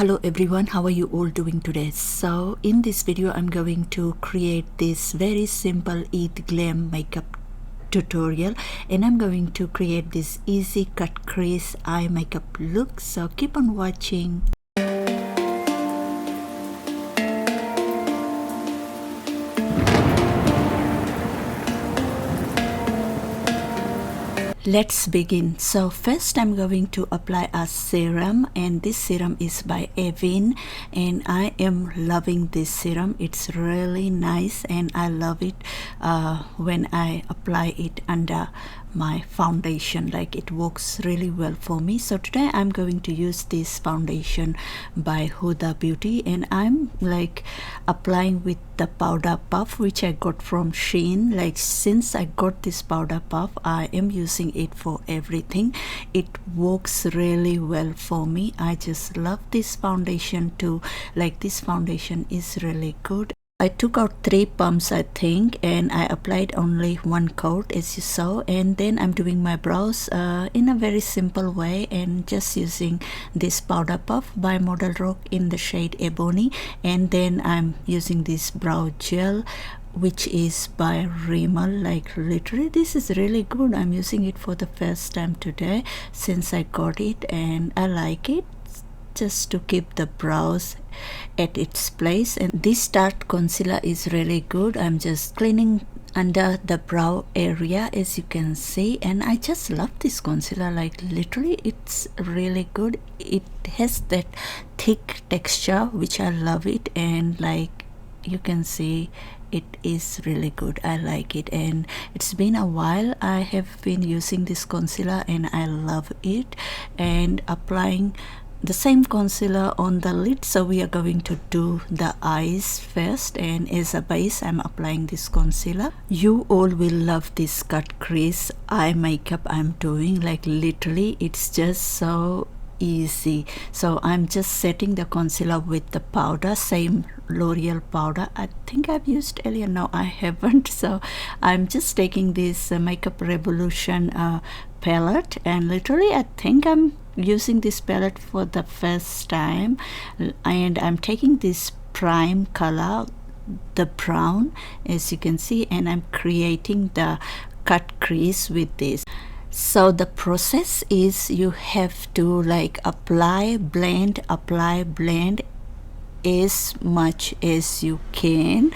Hello everyone, how are you all doing today? So in this video I'm going to create this very simple Eid Glam makeup tutorial, and I'm going to create this easy cut crease eye makeup look, so keep on watching. Let's begin. So first I'm going to apply a serum, and this serum is by Eid, and I am loving this serum. It's really nice and I love it when I apply it under my foundation. Like, it works really well for me. So today I'm going to use this foundation by Huda Beauty, and I'm like applying with the powder puff which I got from Shein. Like, since I got this powder puff, I am using it for everything. It works really well for me. I just love this foundation too. Like, this foundation is really good. I took out 3 pumps, I think, and I applied only 1 coat, as you saw. And then I'm doing my brows in a very simple way, and just using this powder puff by Model Rock in the shade Ebony. And then I'm using this brow gel which is by Rimmel. Like, literally this is really good. I'm using it for the first time today since I got it, and I like it, just to keep the brows at its place. And this Tarte concealer is really good. I'm just cleaning under the brow area, as you can see, and I just love this concealer. Like, literally it's really good. It has that thick texture which I love it, and like you can see, it is really good. I like it, and it's been a while I have been using this concealer and I love it. And applying the same concealer on the lid, so we are going to do the eyes first, and as a base I'm applying this concealer. You all will love this cut crease eye makeup I'm doing. Like, literally it's just so easy. So I'm just setting the concealer with the powder, same L'Oreal powder. I think I've used earlier. No, I haven't. So I'm just taking this Makeup Revolution palette, and literally I think I'm using this palette for the first time, and I'm taking this prime color, the brown, as you can see, and I'm creating the cut crease with this. So the process is, you have to like apply, blend as much as you can,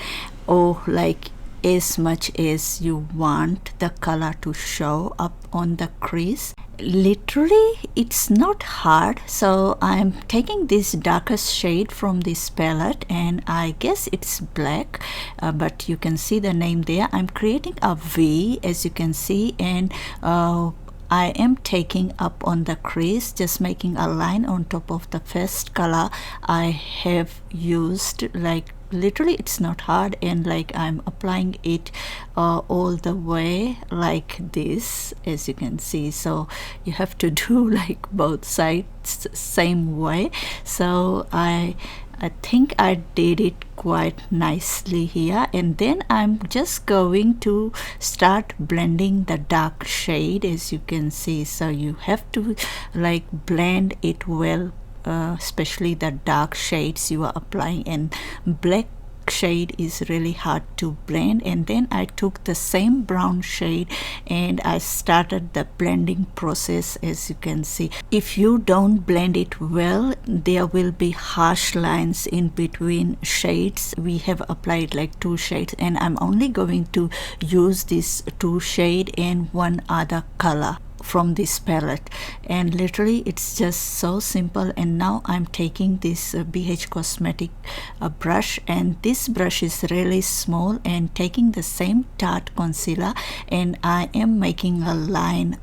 or like as much as you want the color to show up on the crease. Literally it's not hard. So I'm taking this darkest shade from this palette, and I guess it's black, but you can see the name there. I'm creating a V, as you can see, and I am taking up on the crease, just making a line on top of the first color I have used. Like, literally it's not hard, and like I'm applying it all the way like this, as you can see. So you have to do like both sides same way. So I think I did it quite nicely here, and then I'm just going to start blending the dark shade, as you can see. So you have to like blend it well, especially the dark shades you are applying, and black shade is really hard to blend. And then I took the same brown shade and I started the blending process, as you can see. If you don't blend it well, there will be harsh lines in between shades. We have applied like 2 shades, and I'm only going to use this 2 shade and 1 other color from this palette, and literally it's just so simple. And now I'm taking this BH Cosmetic brush, and this brush is really small, and taking the same Tarte concealer, and I am making a line,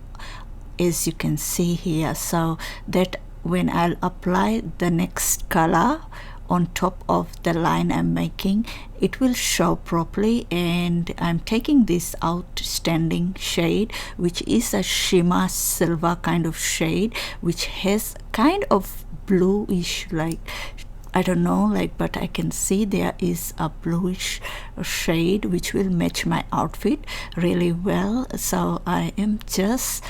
as you can see here, so that when I'll apply the next color on top of the line I'm making, it will show properly. And I'm taking this Outstanding shade, which is a shimmer silver kind of shade, which has kind of bluish, like, I don't know, like, but I can see there is a bluish shade which will match my outfit really well. So I am just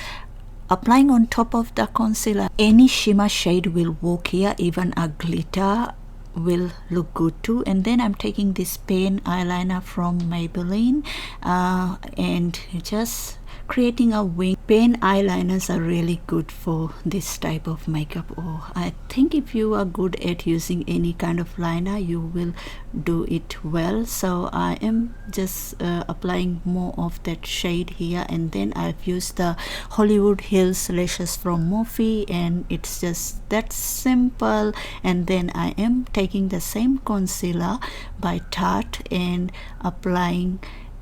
applying on top of the concealer. Any shimmer shade will work here, even a glitter will look good too. And then I'm taking this pen eyeliner from Maybelline and just creating a wing. Pen eyeliners are really good for this type of makeup, or I think if you are good at using any kind of liner, you will do it well. So I am just applying more of that shade here, and then I've used the Hollywood Hills lashes from Morphe, and it's just that simple. And then I am taking the same concealer by Tarte and applying,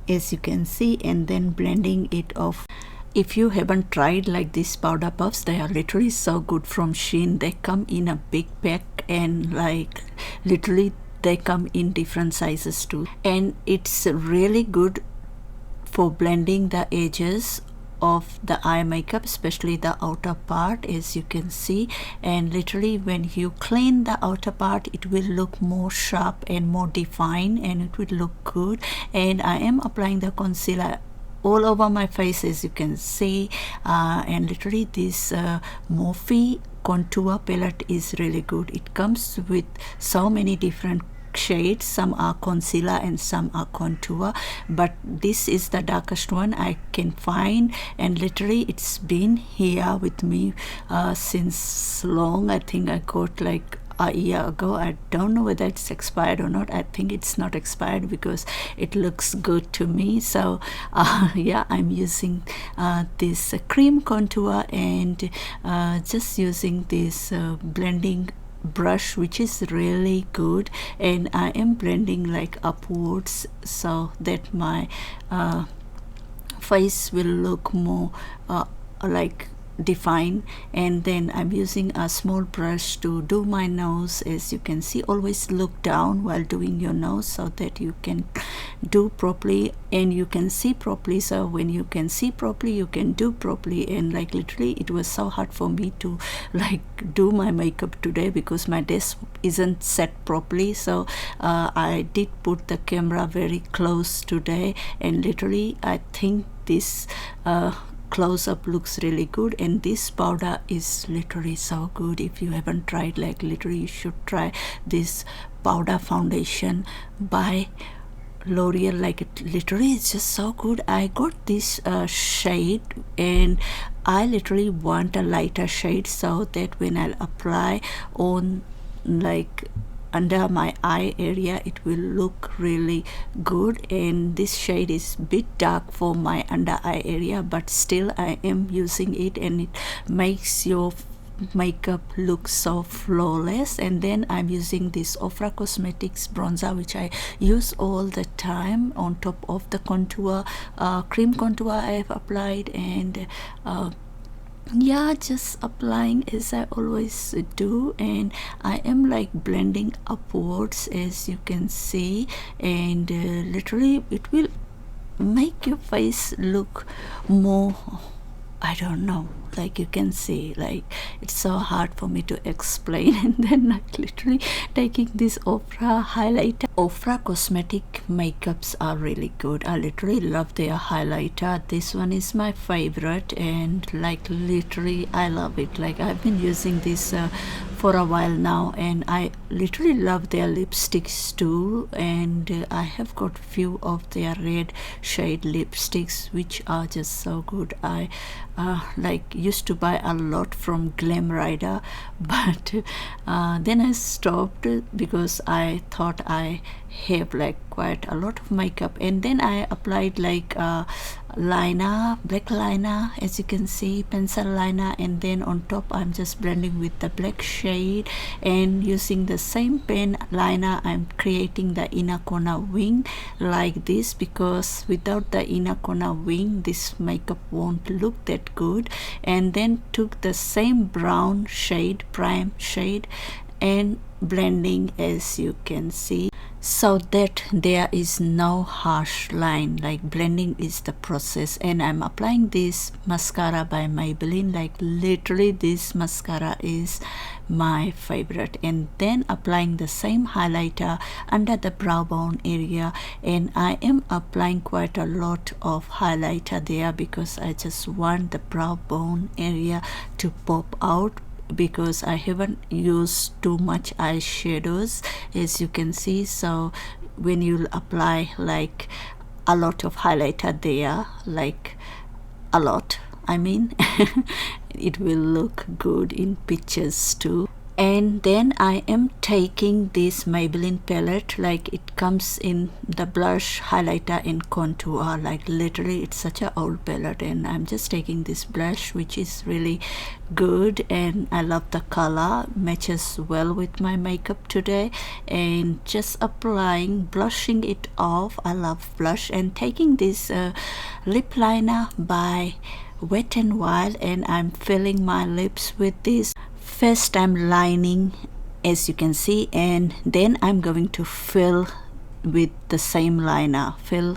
as you can see, and then blending it off. If you haven't tried like these powder puffs, they are literally so good from Shein. They come in a big pack, and like literally they come in different sizes too, and it's really good for blending the edges of the eye makeup, especially the outer part, as you can see. And literally when you clean the outer part, it will look more sharp and more defined, and it will look good. And I am applying the concealer all over my face, as you can see, and literally this Morphe contour palette is really good. It comes with so many different shades. Some are concealer and some are contour, but this is the darkest one I can find, and literally it's been here with me since long. I think I got like a year ago. I don't know whether it's expired or not. I think it's not expired because it looks good to me. So yeah, I'm using this cream contour, and just using this blending brush, which is really good, and I am blending like upwards so that my face will look more like define. And then I'm using a small brush to do my nose. As you can see, always look down while doing your nose so that you can do properly and you can see properly. So when you can see properly, you can do properly. And like literally it was so hard for me to like do my makeup today because my desk isn't set properly. So I did put the camera very close today, and literally I think this close-up looks really good. And this powder is literally so good. If you haven't tried, like literally you should try this powder foundation by L'Oreal. Like it literally is just so good. I got this shade, and I literally want a lighter shade so that when I'll apply on like under my eye area, it will look really good. And this shade is a bit dark for my under eye area, but still I am using it, and it makes your makeup look so flawless. And then I'm using this Ofra Cosmetics bronzer, which I use all the time on top of the contour, cream contour I have applied. And yeah, just applying as I always do, and I am like blending upwards, as you can see. And literally it will make your face look more, I don't know, like you can see, like it's so hard for me to explain. And then like literally taking this Ofra highlighter. Ofra cosmetic makeups are really good. I literally love their highlighter. This one is my favorite, and like literally I love it. Like I've been using this for a while now, and I literally love their lipsticks too. And I have got few of their red shade lipsticks which are just so good. I like used to buy a lot from Glam Rider, but then I stopped because I thought I have like quite a lot of makeup. And then I applied like liner, black liner, as you can see, pencil liner, and then on top I'm just blending with the black shade. And using the same pen liner, I'm creating the inner corner wing like this, because without the inner corner wing this makeup won't look that good. And then took the same brown shade, prime shade, and blending, as you can see. so that there is no harsh line. Like blending is the process, and I'm applying this mascara by Maybelline. Like literally this mascara is my favorite, and then applying the same highlighter under the brow bone area, and I am applying quite a lot of highlighter there because I just want the brow bone area to pop out, because I haven't used too much eyeshadows, as you can see. So when you apply like a lot of highlighter there, like a lot, I mean, it will look good in pictures too. And then I am taking this Maybelline palette, like it comes in the blush, highlighter and contour. Like literally it's such an old palette, and I'm just taking this blush which is really good, and I love the color, matches well with my makeup today, and just applying, blushing it off. I love blush, and taking this lip liner by Wet n Wild, and I'm filling my lips with this. First I'm lining, as you can see, and then I'm going to fill with the same liner, fill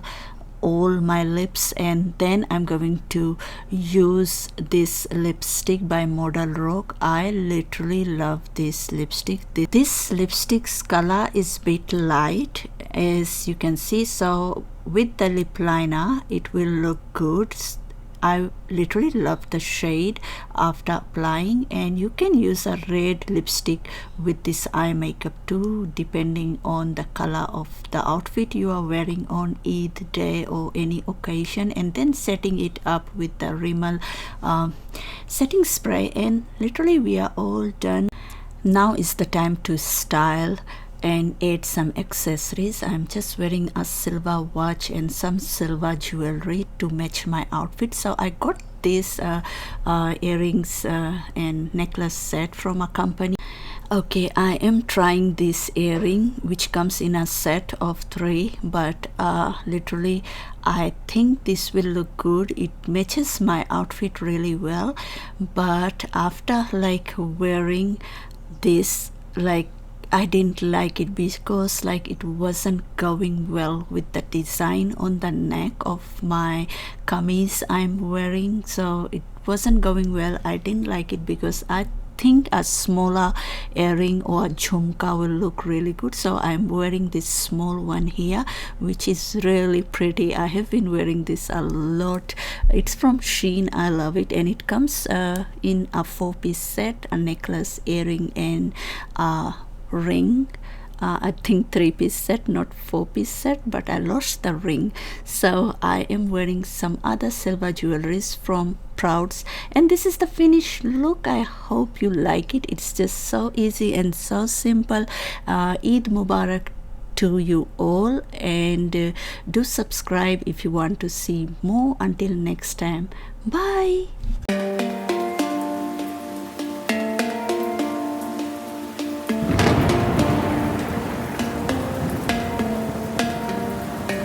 all my lips, and then I'm going to use this lipstick by Model Rock. I literally love this lipstick. This lipstick's color is a bit light, as you can see, so with the lip liner it will look good. I literally love the shade after applying, and you can use a red lipstick with this eye makeup too, depending on the color of the outfit you are wearing on Eid day or any occasion, and then setting it up with the Rimmel setting spray, and literally we are all done. Now is the time to style and add some accessories. I'm just wearing a silver watch and some silver jewelry to match my outfit. So I got this earrings and necklace set from a company. Okay, I am trying this earring which comes in a set of 3, but literally I think this will look good. It matches my outfit really well, but after like wearing this, like I didn't like it because like it wasn't going well with the design on the neck of my kameez I'm wearing. So it wasn't going well. I didn't like it because I think a smaller earring or a jhumka will look really good. So I'm wearing this small one here, which is really pretty. I have been wearing this a lot. It's from Shein. I love it, and it comes in a 4-piece set, a necklace, earring and ring. I think 3-piece set, not 4-piece set, but I lost the ring. So I am wearing some other silver jewelries from Prouds, and this is the finished look. I hope you like it. It's just so easy and so simple. Eid Mubarak to you all, and do subscribe if you want to see more. Until next time, bye.